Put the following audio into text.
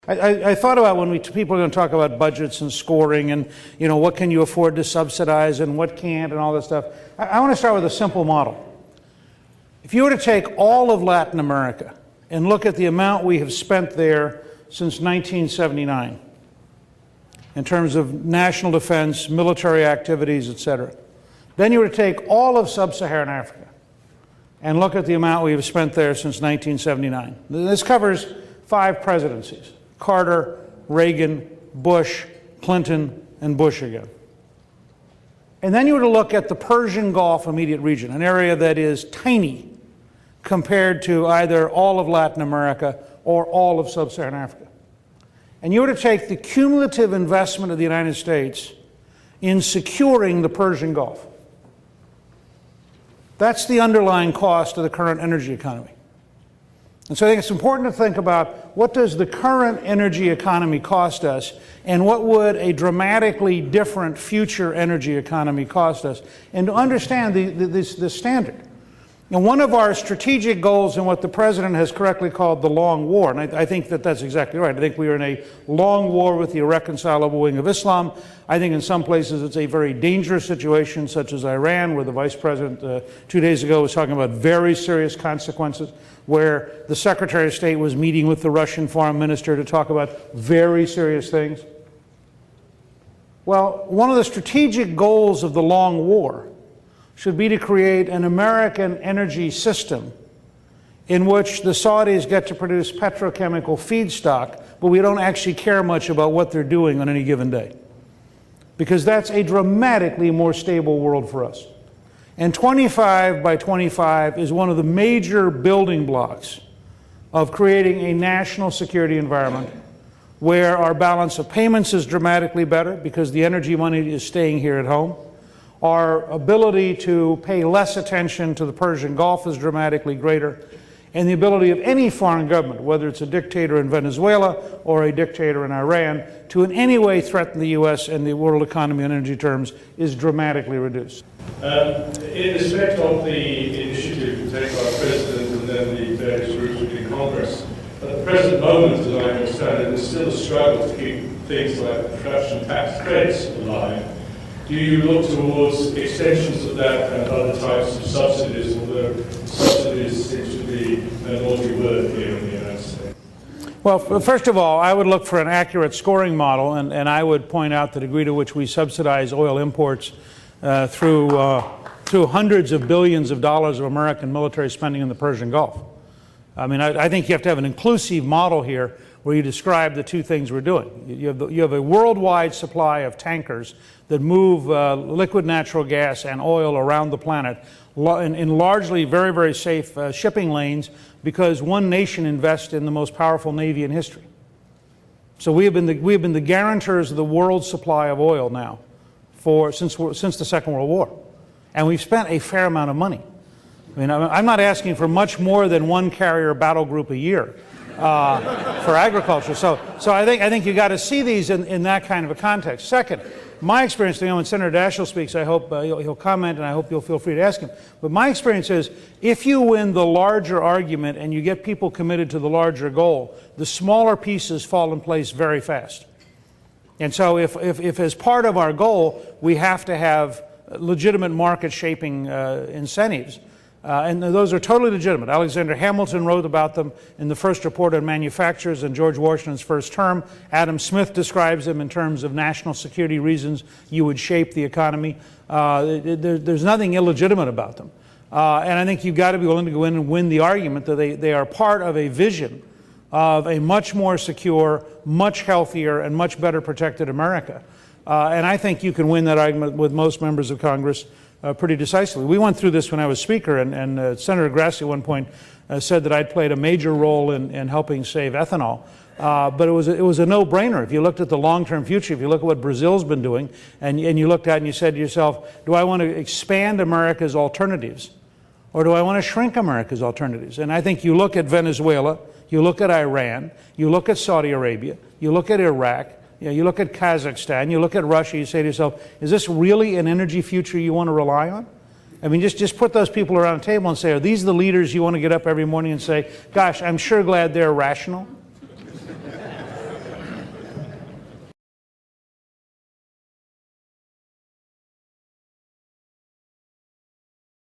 I thought about when people are going to talk about budgets and scoring and, what can you afford to subsidize and what can't and all this stuff. I want to start with a simple model. If you were to take all of Latin America and look at the amount we have spent there since 1979 in terms of national defense, military activities, etc., then you were to take all of sub-Saharan Africa and look at the amount we have spent there since 1979. This covers 5 presidencies: Carter, Reagan, Bush, Clinton, and Bush again. And then you were to look at the Persian Gulf immediate region, an area that is tiny compared to either all of Latin America or all of sub-Saharan Africa. And you were to take the cumulative investment of the United States in securing the Persian Gulf. That's the underlying cost of the current energy economy. And so I think it's important to think about what does the current energy economy cost us and what would a dramatically different future energy economy cost us, and to understand this standard. And one of our strategic goals in what the President has correctly called the long war, and I think that that's exactly right. I think we are in a long war with the irreconcilable wing of Islam. I think in some places it's a very dangerous situation, such as Iran, where the Vice President 2 days ago was talking about very serious consequences, where the Secretary of State was meeting with the Russian Foreign Minister to talk about very serious things. Well, one of the strategic goals of the long war should be to create an American energy system in which the Saudis get to produce petrochemical feedstock, but we don't actually care much about what they're doing on any given day. Because that's a dramatically more stable world for us. And 25 by 25 is one of the major building blocks of creating a national security environment where our balance of payments is dramatically better because the energy money is staying here at home. Our ability to pay less attention to the Persian Gulf is dramatically greater. And the ability of any foreign government, whether it's a dictator in Venezuela or a dictator in Iran, to in any way threaten the U.S. and the world economy in energy terms is dramatically reduced. In respect of the initiative taken by the President and then the various groups within Congress, at the present moment, as I understand it, there's still a struggle to keep things like production tax credits alive. Do you look towards extensions of that and other types of subsidies, although subsidies seems to be a naughty word here in the United States? Well, first of all, I would look for an accurate scoring model, and I would point out the degree to which we subsidize oil imports through hundreds of billions of dollars of American military spending in the Persian Gulf. I mean, I think you have to have an inclusive model here where you describe the two things we're doing. You have a worldwide supply of tankers that move liquid natural gas and oil around the planet in largely very, very safe shipping lanes because one nation invests in the most powerful navy in history. So we have been the guarantors of the world supply of oil now since the Second World War. And we've spent a fair amount of money. I mean, I'm not asking for much more than one carrier battle group a year for agriculture. So I think you got to see these in that kind of a context. Second, my experience, when Senator Daschle speaks, I hope he'll comment and I hope you'll feel free to ask him. But my experience is if you win the larger argument and you get people committed to the larger goal, the smaller pieces fall in place very fast. And so if as part of our goal, we have to have legitimate market shaping incentives, and those are totally legitimate. Alexander Hamilton wrote about them in the first report on manufacturers in George Washington's first term. Adam Smith describes them in terms of national security reasons you would shape the economy. There's nothing illegitimate about them. And I think you've got to be willing to go in and win the argument that they are part of a vision of a much more secure, much healthier, and much better protected America. And I think you can win that argument with most members of Congress pretty decisively. We went through this when I was Speaker, and Senator Grassley at one point said that I'd played a major role in helping save ethanol. But it was a no-brainer. If you looked at the long-term future, if you look at what Brazil's been doing, and you looked at it and you said to yourself, do I want to expand America's alternatives, or do I want to shrink America's alternatives? And I think you look at Venezuela, you look at Iran, you look at Saudi Arabia, you look at Iraq, you look at Kazakhstan, you look at Russia, you say to yourself, is this really an energy future you want to rely on? I mean, just put those people around a table and say, are these the leaders you want to get up every morning and say, gosh, I'm sure glad they're rational?